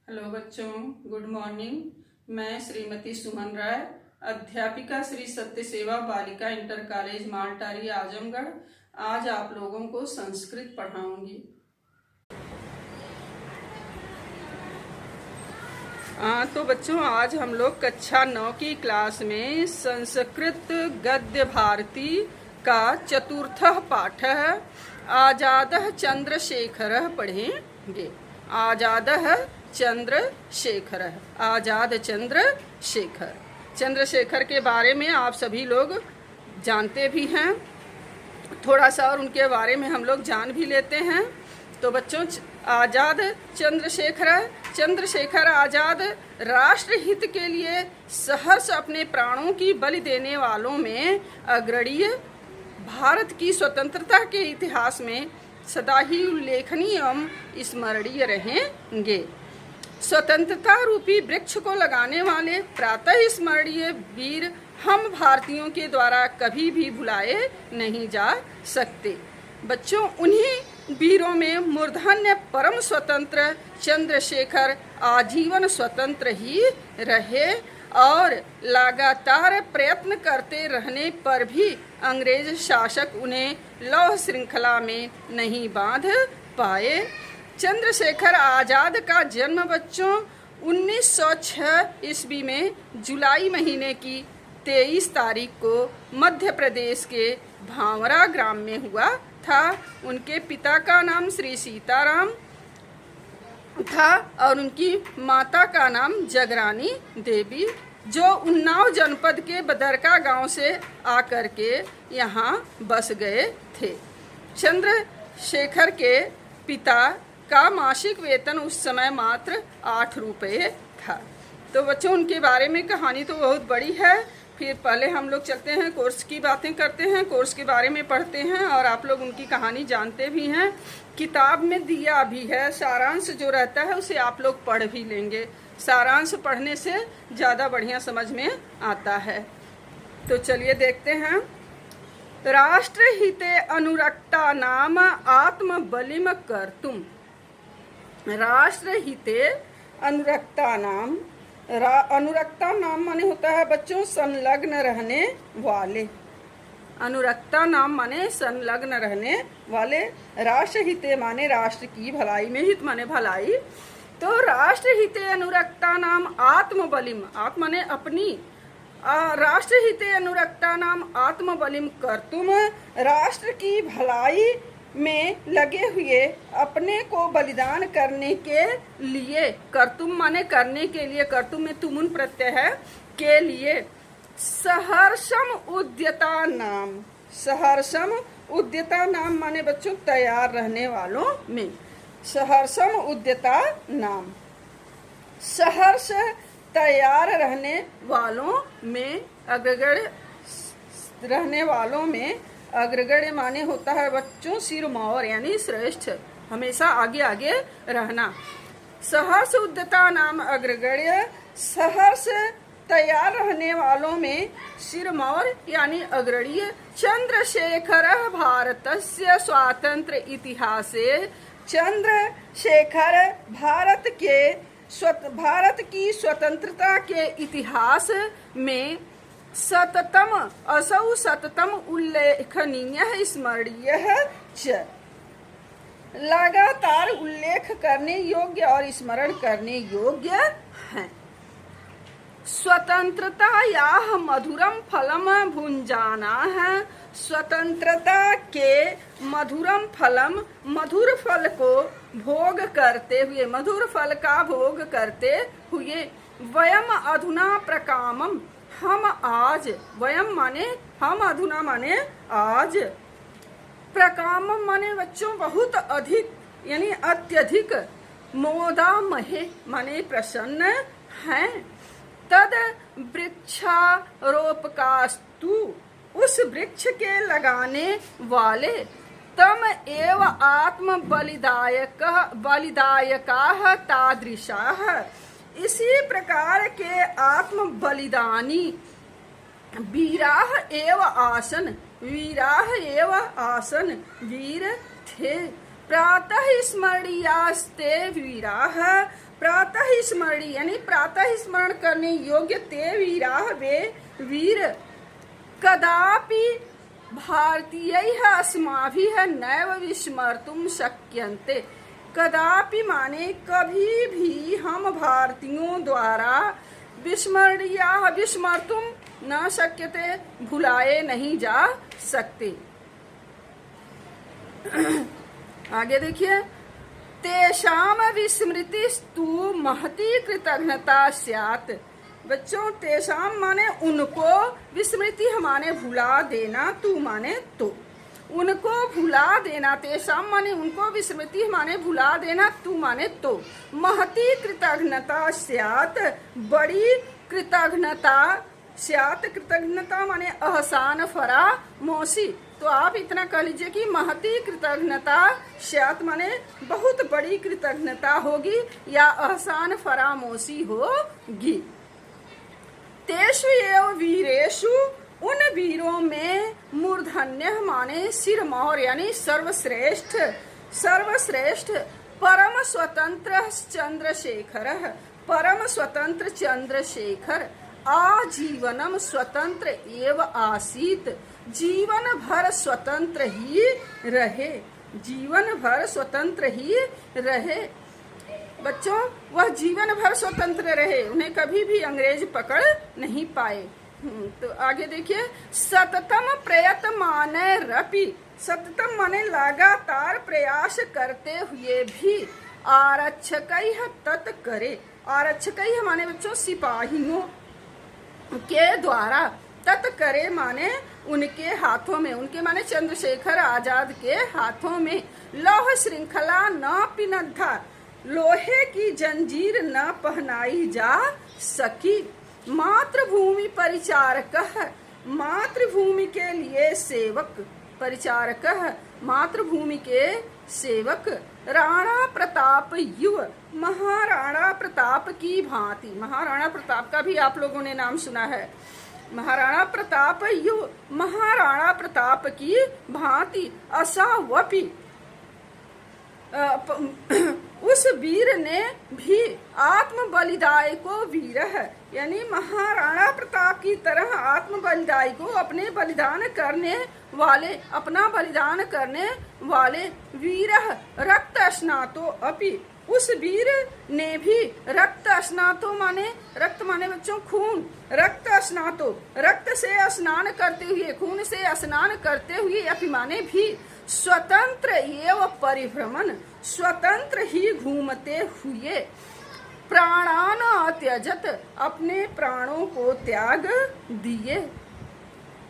Hello बच्चों, good morning. मैं श्रीमती सुमन राय, अध्यापिका श्री सत्य सेवा बालिका इंटर कॉलेज मालटारी आजमगढ़, आज आप लोगों को संस्कृत पढ़ाऊंगी। तो बच्चों, आज हम लोग कक्षा 9 की क्लास में संस्कृत गद्य भारती का चतुर्थ पाठ आजादः चंद्रशेखरः पढ़ेंगे। आजादः चंद्रशेखर, आजाद चंद्रशेखर। चंद्रशेखर के बारे में आप सभी लोग जानते भी हैं, थोड़ा सा और उनके बारे में हम लोग जान भी लेते हैं। तो बच्चों, आजाद चंद्रशेखर आजाद राष्ट्र हित के लिए सहर्ष अपने प्राणों की बलि देने वालों में अग्रणीय, भारत की स्वतंत्रता के इतिहास में सदा ही उल्लेखनीय एवं स्मरणीय रहेंगे। स्वतंत्रता रूपी वृक्ष को लगाने वाले प्रातः स्मरणीय वीर हम भारतीयों के द्वारा कभी भी भुलाए नहीं जा सकते। बच्चों, उन्हीं वीरों में मूर्धन्य परम स्वतंत्र चंद्रशेखर आजीवन स्वतंत्र ही रहे और लगातार प्रयत्न करते रहने पर भी अंग्रेज शासक उन्हें लौह श्रृंखला में नहीं बांध पाए। चंद्रशेखर आजाद का जन्म बच्चों 1906 ईस्वी में जुलाई महीने की 23 तारीख को मध्य प्रदेश के भांवरा ग्राम में हुआ था। उनके पिता का नाम श्री सीताराम था और उनकी माता का नाम जगरानी देवी, जो उन्नाव जनपद के बदरका गांव से आकर के यहाँ बस गए थे। चंद्रशेखर के पिता का मासिक वेतन उस समय मात्र 8 रुपये था। तो बच्चों, उनके बारे में कहानी तो बहुत बड़ी है। फिर पहले हम लोग चलते हैं, कोर्स की बातें करते हैं, कोर्स के बारे में पढ़ते हैं और आप लोग उनकी कहानी जानते भी हैं। किताब में दिया भी है, सारांश जो रहता है उसे आप लोग पढ़ भी लेंगे। सारांश पढ़ने से ज़्यादा बढ़िया समझ में आता है। तो चलिए देखते हैं। राष्ट्रहिते अनुरक्ता नाम आत्म बलिम कर्तुम। राष्ट्रहिते अनुरक्ता नाम, अनुरक्ता नाम माने होता है बच्चों संलग्न रहने वाले। अनुरक्ता नाम माने संलग्न रहने वाले। राष्ट्रहिते माने राष्ट्र की भलाई में, हित माने भलाई। तो राष्ट्रहिते अनुरक्ता नाम आत्म बलिम, आत्म माने अपनी, राष्ट्रहिते अनुरक्ता नाम आत्म बलिम कर्तुम, राष्ट्र की भलाई में लगे हुए अपने को बलिदान करने के लिए, कर्तुम माने करने के लिए, कर्तुम में तुमुन प्रत्यय है, के लिए सहर्षम उद्यता नाम, सहर्षम उद्यता नाम माने बच्चों तैयार रहने वालों में, सहर्षम उद्यता नाम, सहर्ष तैयार रहने वालों में, अग्रगण्य रहने वालों में। अग्रगण्य माने होता है बच्चों सिरमौर यानी श्रेष्ठ, हमेशा आगे आगे रहना। सहर्ष उद्यता नाम अग्रगण्य, सहर्ष तैयार रहने वालों में सिरमौर यानी अग्रणीय। चंद्रशेखर भारतस्य स्वातंत्र्य इतिहासे, चंद्रशेखर भारत की स्वतंत्रता के इतिहास में सततम, असौ सततम उल्लेखनीय स्मरणीय च, लगातार उल्लेख करने योग्य और स्मरण करने योग्य है। स्वतंत्रता या मधुरम फलम भुंजाना है। स्वतंत्रता के मधुरम फलम, मधुर फल को भोग करते हुए, मधुर फल का भोग करते हुए, वयम अधुना प्रकामम, हम आज, वयम माने हम, अधुना माने आज, प्रकामम माने बच्चों बहुत अधिक यानी अत्यधिक, मोदामहे माने प्रसन्न हैं। तद वृक्षारोपकास्तु, उस वृक्ष के लगाने वाले, तम एव आत्म बलिदायका तादृशा, इसी प्रकार के आत्म बलिदानी वीराह एव आसन, वीराह एव आसन वीर थे। प्रातः स्मरणीयास्ते वीराः प्रातः ही स्मरणी यानी प्रातः ही स्मरण करने योग्य ते वीरा वे वीर कदापि भारतीयैः अस्माभिः नैव विस्मर्तुं शक्यन्ते। कदापि माने कभी भी हम भारतीयों द्वारा विस्मर्तुं न शक्यते भुलाए नहीं जा सकते। आगे देखिए, तेषाम विस्मृतिस्तु महती कृतज्ञता स्यात्। बच्चों, तेषाम माने उनको, विस्मृति हमारे भुला देना, तू माने तो, उनको भुला देना, तेषाम माने उनको, विस्मृति माने भुला देना, तू माने तो, महती कृतज्ञता स्यात्, बड़ी कृतज्ञता स्यात्, कृतज्ञता माने अहसान फरा मोसी। तो आप इतना कह लीजिए कि महती कृतज्ञता स्यात् माने बहुत बड़ी कृतज्ञता होगी या अहसान फरामोशी होगी। तेषु एव वीरेषु, उन वीरों में, मूर्धन्य माने सिरमौर यानी सर्वश्रेष्ठ, सर्वश्रेष्ठ, परम स्वतंत्र चंद्रशेखर, परम स्वतंत्र चंद्रशेखर, आजीवनम स्वतंत्र एव आसीत, जीवन भर स्वतंत्र ही रहे, जीवन भर स्वतंत्र ही रहे। बच्चों, वह जीवन भर स्वतंत्र रहे, उन्हें कभी भी अंग्रेज पकड़ नहीं पाए। तो आगे देखिए, सततम प्रयतमाने रपि, सततम माने लगातार प्रयास करते हुए भी, आरक्षकैः तत् करे, आरक्षकैः माने बच्चों सिपाहियों के द्वारा, तत् करे माने उनके हाथों में, उनके माने चंद्रशेखर आजाद के हाथों में, लौह श्रृंखला न पिनद्धा, लोहे की जंजीर न पहनाई जा सकी, मातृभूमि परिचारक, मातृभूमि के लिए सेवक, परिचारक मातृभूमि के सेवक, राणा प्रताप युव, महाराणा प्रताप की भांति, महाराणा प्रताप का भी आप लोगों ने नाम सुना है, महाराणा प्रताप युव, महाराणा प्रताप की भांति, असावपि, उस वीर ने भी, आत्म बलिदाय को वीर है यानी महाराणा प्रताप की तरह आत्म बलिदाय को, अपने बलिदान करने वाले, अपना बलिदान करने वाले, वीर रक्त स्नातो अपि, उस वीर ने भी, रक्त स्नातो माने, रक्त माने बच्चों खून, रक्त स्नातो, रक्त से स्नान करते हुए, खून से स्नान करते हुए, अपि माने भी, स्वतंत्र एवं परिभ्रमण, स्वतंत्र ही घूमते हुए, प्राणान त्यजत, अपने प्राणों को त्याग दिए,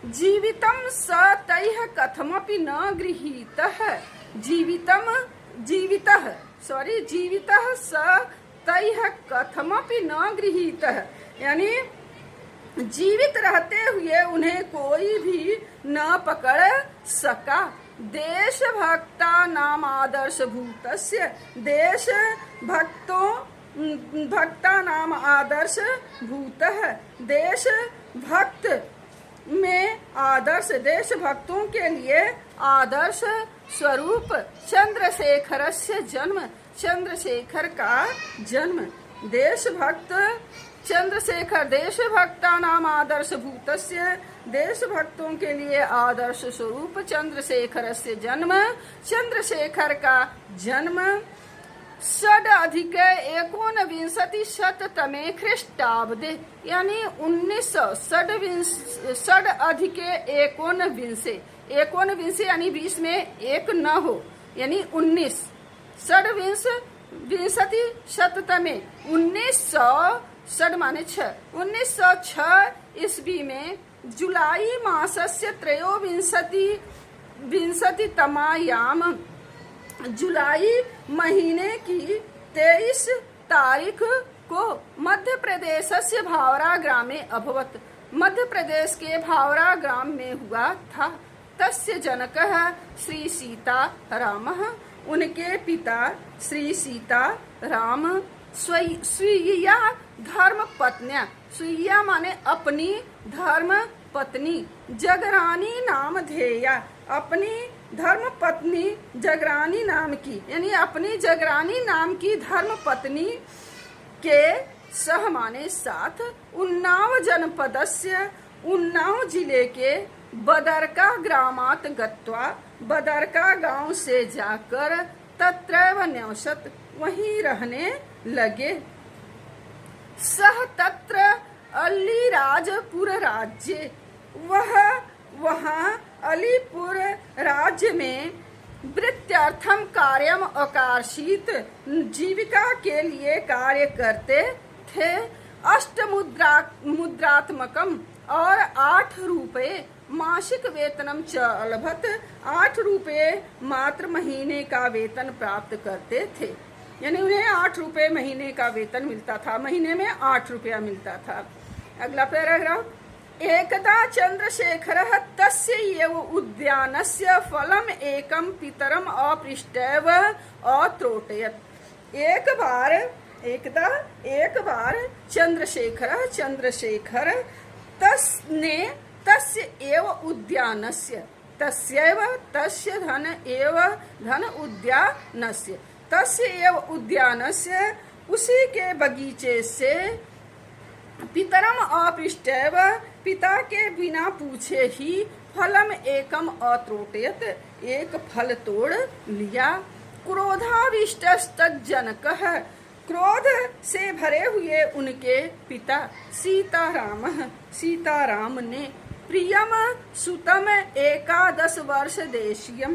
जीवितम स तैह कथमपि न गृहीतः, जीवितम, जीवितः सॉरी जीवितः स तैह कथमपि न गृहीतः, यानी जीवित रहते हुए उन्हें कोई भी न पकड़ सका। देशभक्ता नाम आदर्श भूतस्य, देश भक्तों, भक्ता नाम आदर्श भूतः, देश भक्त में आदर्श, देश भक्तों के लिए आदर्श स्वरूप, चंद्रशेखरस्य जन्म, चंद्रशेखर का जन्म, देशभक्त चंद्रशेखर, देशभक्ता नाम आदर्श भूतस्य, देशभक्तों के लिए आदर्श स्वरूप चंद्रशेखरस्य जन्म, चंद्रशेखर का जन्म, षड अधिक 19 ख्रीष्टाब्दे यानी 1900, षड अधिक 19 यानी 20 में एक न हो यानी 19, षड्विंश विंशति शततमे 1900, षड माने 6, 1906 ईस्वी में जुलाई मासस्य त्रयोविंशतितमायाम, जुलाई महीने की 23 तारीख को मध्य प्रदेश से भावरा ग्रामे अभवत, मध्य प्रदेश के भावरा ग्राम में हुआ था। तस्य जनकः श्री सीता रामः, उनके पिता श्री सीता राम, स्वीया धर्म पत्न्या, स्वीया माने अपनी, धर्म पत्नी, जगरानी नाम धेया, अपनी धर्म पत्नी जगरानी नाम की, यानी अपनी जगरानी नाम की धर्म पत्नी के सह माने साथ उन्नाव जनपदस्य उन्नाव जिले के बदरका ग्रामात गत्वा बदरका गांव से जाकर तत्रैव न्यवसत वहीं रहने लगे। सह तत्र अलीराजपुर राज्य वह वहाँ अलीपुर राज्य में वृत्त्यर्थम कार्यम अकार्षित जीविका के लिए कार्य करते थे। मुद्रात्मकम और 8 रुपये मासिक वेतनम च अलभत 8 रुपये मात्र महीने का वेतन प्राप्त करते थे। यानी उन्हें 8 रुपये महीने का वेतन मिलता था, महीने में 8 रुपया मिलता था। अगला पैराग्राफ। एकदा चंद्रशेखरः तस्य एव उद्यानस्य फलम एकम पितरम अपृष्टैव अत्रोटयत्। एक बार चंद्रशेखर तस्य एव उद्यानस्य तस्यैव तस्य धन उद्यानस्य तस्य एव उद्यानस्य उसी के बगीचे से पितरम अपृष्टैव पिता के बिना पूछे ही फलम एकम अत्रोटयत एक फल तोड़ लिया। क्रोधाविष्टस्तज्जनकः क्रोध से भरे हुए उनके पिता सीताराम ने प्रियम सुतम 11 वर्ष देशीयम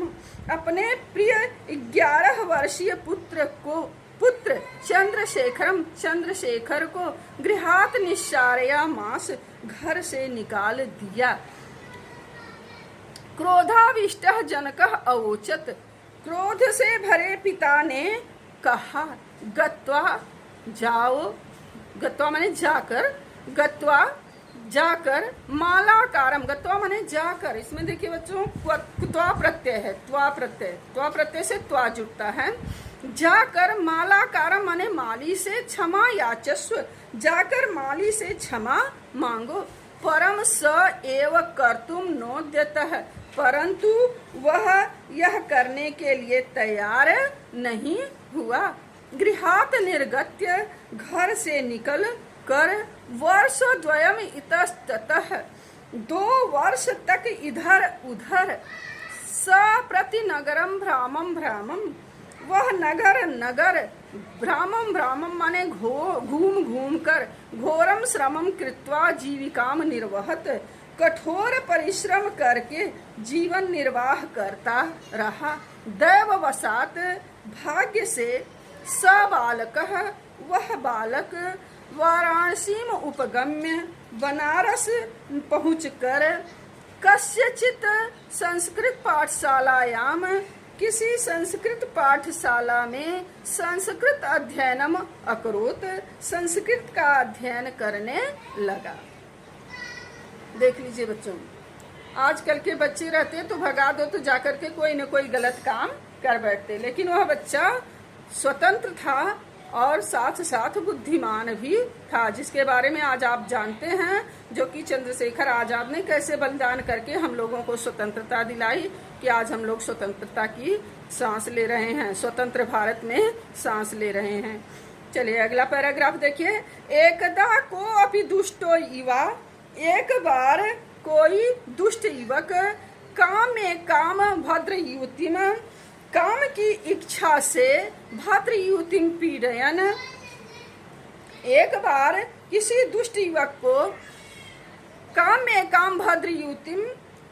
अपने प्रिय 11 वर्षीय पुत्र चंद्रशेखर को गृहात निश्चारया मास घर से निकाल दिया। क्रोधाविष्टः जनकः अवोचत क्रोध से भरे पिता ने कहा गत्वा माने जाकर मालाकारम गत्वा माने जाकर। इसमें देखिए बच्चों त्वा प्रत्यय है, त्वा प्रत्यय से त्वा जुड़ता है। जाकर मालाकारम माने माली से क्षमा याचस्व जाकर माली से क्षमा मांगो। परम स एव कर्तुम नोद्यतः परंतु वह यह करने के लिए तैयार नहीं हुआ। गृहात निर्गत्य घर से निकल कर वर्षद्वयम् इतस्ततः 2 वर्ष तक इधर उधर सप्रति नगरम भ्रामम वह नगर भ्रामम माने घूम कर घोरम श्रमम कृत्वा जीविकाम निर्वहत कठोर परिश्रम करके जीवन निर्वाह करता रहा। दैववशात भाग्य से स बालकः वह बालक वाराणसीम उपगम्य बनारस पहुंचकर कस्यचित संस्कृत पाठशालायाम किसी संस्कृत पाठशाला में संस्कृत अध्ययनम अकरोत संस्कृत का अध्ययन करने लगा। देख लीजिए बच्चों, आजकल के बच्चे रहते तो भगा दो तो जाकर के कोई न कोई गलत काम कर बैठते, लेकिन वह बच्चा स्वतंत्र था और साथ साथ बुद्धिमान भी था, जिसके बारे में आज आप जानते हैं, जो कि चंद्रशेखर आजाद ने कैसे बलिदान करके हम लोगों को स्वतंत्रता दिलाई कि आज हम लोग स्वतंत्रता की सांस ले रहे हैं, स्वतंत्र भारत में सांस ले रहे हैं। चलिए अगला पैराग्राफ देखिए। एकदा को अपि दुष्टो युवा एक बार कोई दुष्ट युवक काम भद्र युवती काम की इच्छा से भद्र युवती पीड़यन। एक बार किसी दुष्ट युवक को काम भद्र युवती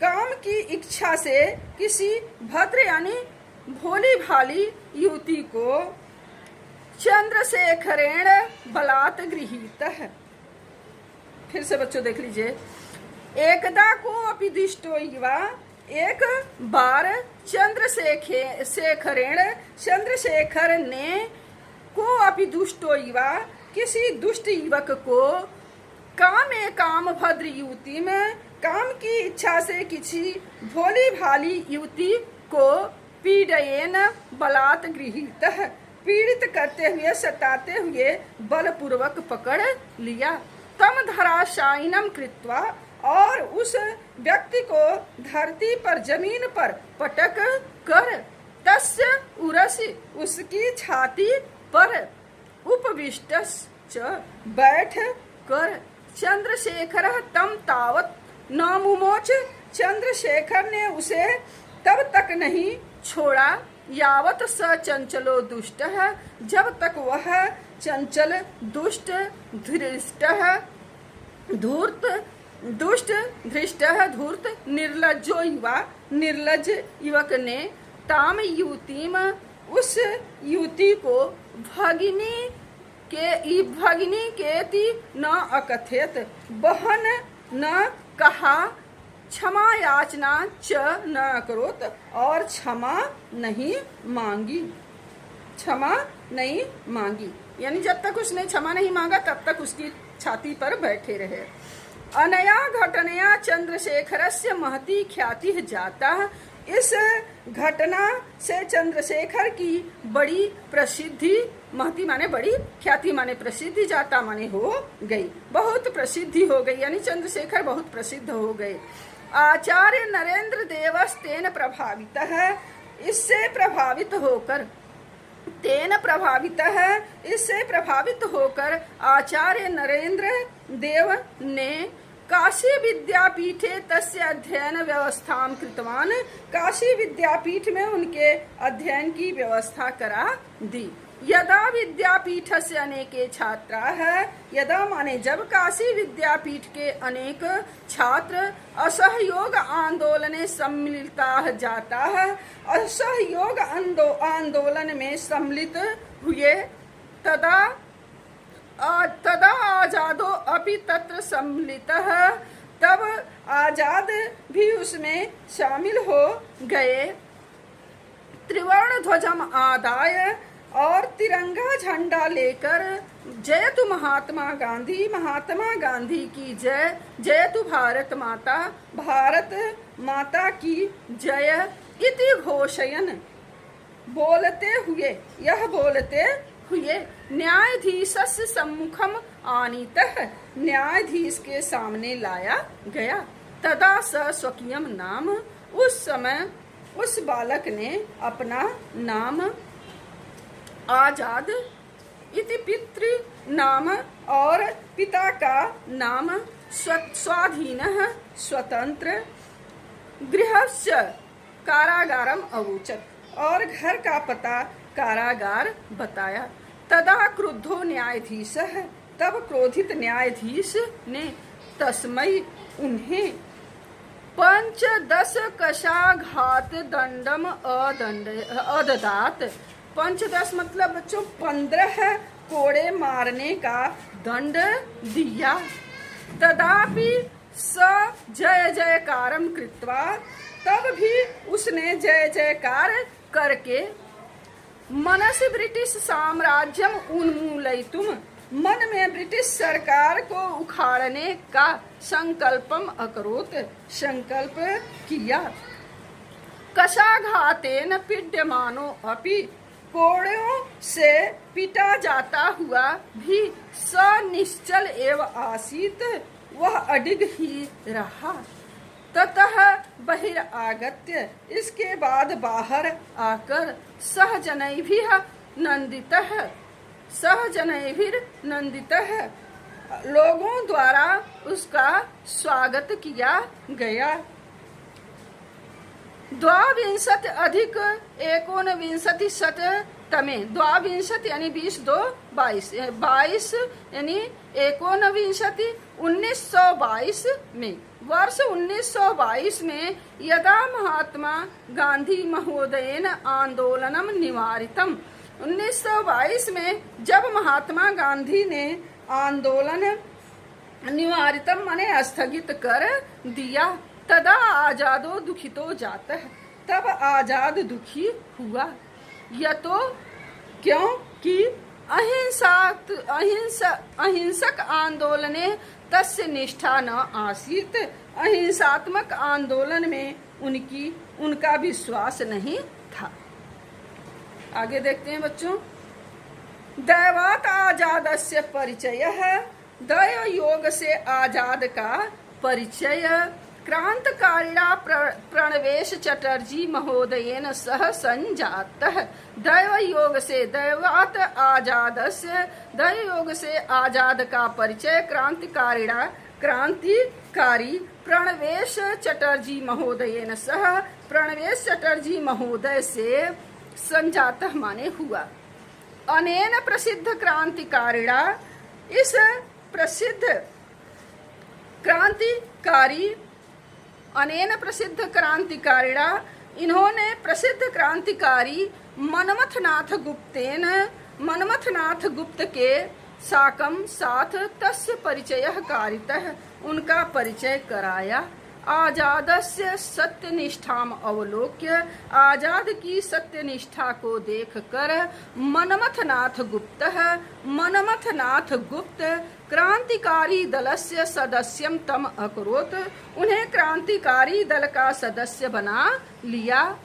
काम की इच्छा से किसी भद्र यानी भोली भाली युवती को चंद्रशेखरेण बलात् गृहीत है। फिर से बच्चों देख लीजिए। एकदा को अपि दुष्टो युवा एक बार चंद्रशेखर ने को अपि दुष्टो युवा किसी दुष्ट युवक को काम भद्र युवती में काम की इच्छा से किसी भोली भाली युवती को पीड़येन बलात् गृहीत पीड़ित करते हुए सताते हुए बलपूर्वक पकड़ लिया। तम धराशायिनम कृत्वा और उस व्यक्ति को धरती पर जमीन पर पटक कर तस्य उरसी उसकी छाती पर उपविष्ट च बैठ कर चंद्रशेखर तम तावत न मुमोच। चंद्रशेखर ने उसे तब तक नहीं छोड़ा यावत स चंचलो दुष्ट है, जब तक वह चंचल दुष्ट धृष्ट धूर्त दुष्ट धृष्ट धूर्त निर्लज्जो युवा निर्लज युवक ने ताम युवतीम उस युवती को भगिनी केति न अकथेत बहन न कहा, क्षमा याचना च न करोत और क्षमा नहीं मांगी। यानी जब तक उसने क्षमा नहीं मांगा तब तक उसकी छाती पर बैठे रहे। अनया घटनया चंद्रशेखरस्य महती ख्याति जाता। इस घटना से चंद्रशेखर की बड़ी प्रसिद्धि, महती माने बड़ी, ख्याति माने प्रसिद्धि, जाता माने हो गई, बहुत प्रसिद्धि हो गई, यानी चंद्रशेखर बहुत प्रसिद्ध हो गए। आचार्य नरेंद्र देवस्तेन प्रभावित है, इससे प्रभावित होकर आचार्य नरेंद्र देव ने काशी विद्यापीठे तस्य अध्ययन व्यवस्थां कृतवान। काशी विद्यापीठ में उनके अध्ययन की व्यवस्था करा दी। यदा विद्यापीठस्य अनेके छात्राः, यदा माने जब काशी विद्यापीठ के अनेक छात्र असहयोग आंदोलने सम्मिलिताः जाताः, असहयोग आंदोलन में सम्मिलित हुए, तदा आजादो अपि तत्र सम्मिलितः, तब आजाद भी उसमें शामिल हो गए। त्रिवर्ण ध्वजम आदाय और तिरंगा झंडा लेकर जयतु महात्मा गांधी की जय, जयतु भारत माता की जय इति घोषयन, बोलते हुए न्यायाधीशस्य सम्मुखम आनीतः, न्यायाधीश के सामने लाया गया। तदा स स्वकीयम नाम, उस समय उस बालक ने अपना नाम आजाद इति पितृ नाम और पिता का नाम स्वाधीन स्वतंत्र गृहस्य कारागारम अवोचत, और घर का पता कारागार बताया। तदा क्रुद्धो न्यायाधीश, तब क्रोधित न्यायाधीश ने तस्मै उन्हें 15 कशाघात दंडम अददात। 15 मतलब बच्चों 15 कोड़े मारने का दंड दिया। तदापि स जय जयकारम कृत्वा, तब भी उसने जय जयकार करके मनस ब्रिटिश साम्राज्यम उन्मूलयितुम, मन में ब्रिटिश सरकार को उखाड़ने का संकल्पम अकरोत, संकल्प किया। कशाघातेन पीड्यमानो अपि, कोड़ों से पिटा जाता हुआ भी सनिश्चल एव आसीत, वह अडिग ही रहा। ततः बहिरागत्य, इसके बाद बाहर आकर सहजनैभिः नंदितः लोगों द्वारा उसका स्वागत किया गया। 22 अधिक 19 तमे, 22 यानी 20 2 22, 22 यानी 1922 में, वर्ष 1922 में यदा महात्मा गांधी महोदयेन आंदोलनम निवारितम, 1922 में जब महात्मा गांधी ने आंदोलन निवारितम माने स्थगित कर दिया, तदा आजादो दुखितो जाता है, तब आजाद दुखी हुआ। यतो क्योंकि अहिंसक आंदोलने तस्य निष्ठा न आसीत, अहिंसात्मक आंदोलन में उनका विश्वास नहीं था। आगे देखते हैं बच्चों। दैवात आजादस्य परिचय है, दय योग से आजाद का परिचय। क्रांतिकारिणा प्रणवेश चटर्जी महोदयेन सह संजातः दैवयोग से दैवात आजादस्य दैवयोग से आजाद का परिचय क्रांतिकारी प्रणवेश चटर्जी महोदयेन सह प्रणवेश चटर्जी महोदय से संजातः माने हुआ। अनेन प्रसिद्ध क्रांतिकारिणा इस प्रसिद्ध क्रांतिकारी अनेन प्रसिद्ध क्रांतिकारिणा इन्होंने प्रसिद्ध क्रांतिकारी मनमथनाथ गुप्त के साकम साथ तस्य परिचयः कारितः उनका परिचय कराया। आजादस्य सत्यनिष्ठाम अवलोक्य आजाद की सत्यनिष्ठा को देखकर मनमथनाथ गुप्त क्रांतिकारी दलस्य सदस्यम तम अकरोत् उन्हें क्रांतिकारी दल का सदस्य बना लिया।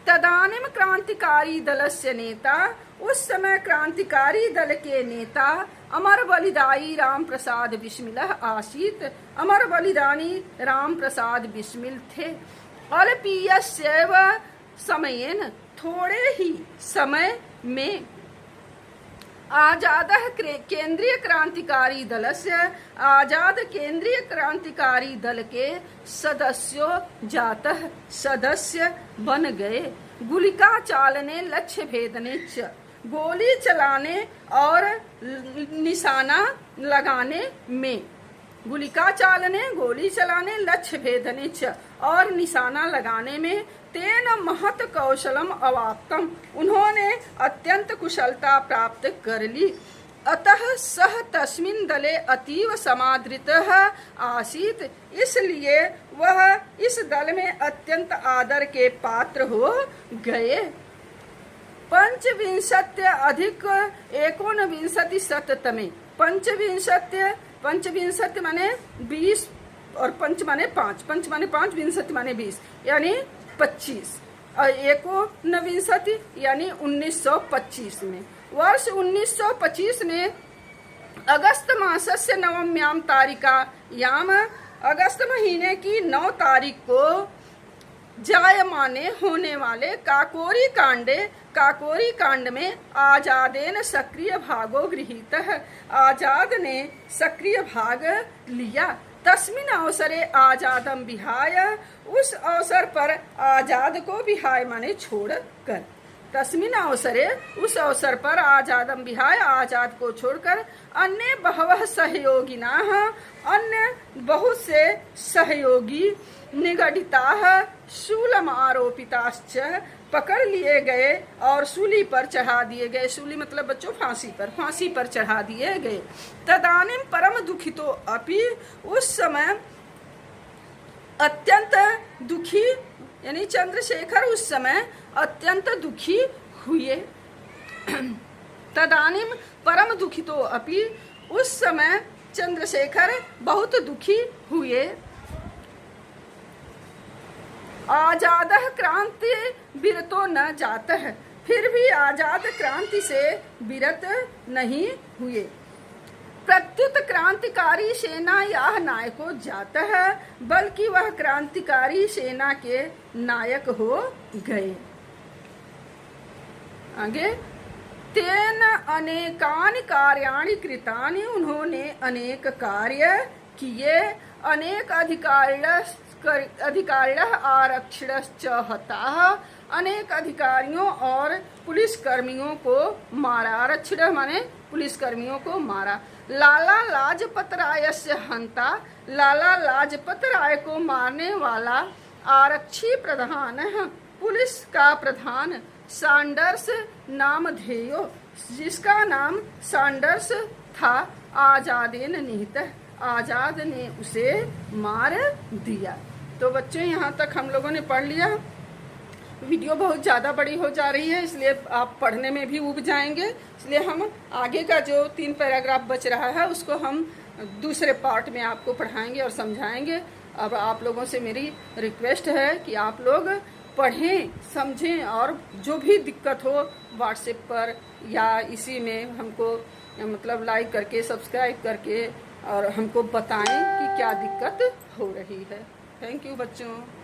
तदानीम क्रांतिकारी दलस्य नेता उस समय क्रांतिकारी दल के नेता अमर बलिदाई राम प्रसाद बिस्मिलः आसीत्। अमर बलिदानी राम प्रसाद बिस्मिल थे। अल्पीयस्यैव समयेन थोड़े ही समय में आजाद केंद्रीय क्रांतिकारी दलस्य आजाद केंद्रीय क्रांतिकारी दल के सदस्य बन गए। गुलिका चालने लक्ष्य भेदने च गोली चलाने और निशाना लगाने में गुलिका चालने गोली चलाने लक्ष्य भेदने च और निशाना लगाने में तेन महत कौशलम अवाप्तम उन्होंने अत्यंत कुशलता प्राप्त कर ली। अतः सह तस्मिन् दले अतीव समादृतः आसीत् इसलिए वह इस दल में अत्यंत आदर के पात्र हो गए। पंचविंशत्यधिक-एकोनविंशतिशततमे पंचविंशत्य माने 20 और पंच माने 5 विंशति माने 20 यानी 25 और एकोनविंशति यानी 1925 में वर्ष 1925 में अगस्त मासस्य नवम्याम तारिकायाम अगस्त महीने की 9 तारीख को जायमाने होने वाले काकोरी कांड में आजादेन सक्रिय भागो गृहीतः आजाद ने सक्रिय भाग लिया। तस्मिन् अवसरे आजादम विहाय उस अवसर पर आजाद को विहाय माने छोड़ कर तस्मिन् अवसरे उस अवसर पर आजादम विहाय आजाद को छोड़कर अन्य बहवः सहयोगिनाः अन्य बहुत से सहयोगी निगडिताः शूलम आरोपिताश्च पकड़ लिए गए और सूली पर चढ़ा दिए गए। सूली मतलब बच्चों फांसी पर चढ़ा दिए गए। तदानीम परम दुखितो अपि उस समय अत्यंत दुखी यानी चंद्रशेखर उस समय अत्यंत दुखी हुए। तदानीम परम दुखितो अपि उस समय चंद्रशेखर बहुत दुखी हुए। आजाद क्रांति विरतो न जाता है फिर भी आजाद क्रांति से विरत नहीं हुए। प्रत्युत क्रांतिकारी सेना यह नायको जाता है बल्कि वह क्रांतिकारी सेना के नायक हो गए। आगे तेन अनेकानि कार्याणि कृतानि उन्होंने अनेक कार्य किए। अनेक अधिकारिणः आरक्षिणश्च हताः अनेक अधिकारियों और पुलिसकर्मियों को मारा। आरक्षिण माने पुलिसकर्मियों को मारा। लाला लाजपत रायस्य हंता लाला लाजपत राय को मारने वाला आरक्षी प्रधान पुलिस का प्रधान सैंडर्स नामधेयो जिसका नाम सैंडर्स था आजादेन निहितः आजाद ने उसे मार दिया। तो बच्चों यहाँ तक हम लोगों ने पढ़ लिया। वीडियो बहुत ज़्यादा बड़ी हो जा रही है इसलिए आप पढ़ने में भी ऊब जाएंगे, इसलिए हम आगे का जो 3 पैराग्राफ बच रहा है उसको हम दूसरे पार्ट में आपको पढ़ाएंगे और समझाएंगे। अब आप लोगों से मेरी रिक्वेस्ट है कि आप लोग पढ़ें समझें और जो भी दिक्कत हो व्हाट्सएप पर या इसी में हमको मतलब लाइक करके सब्सक्राइब करके और हमको बताएं कि क्या दिक्कत हो रही है। थैंक यू बच्चों।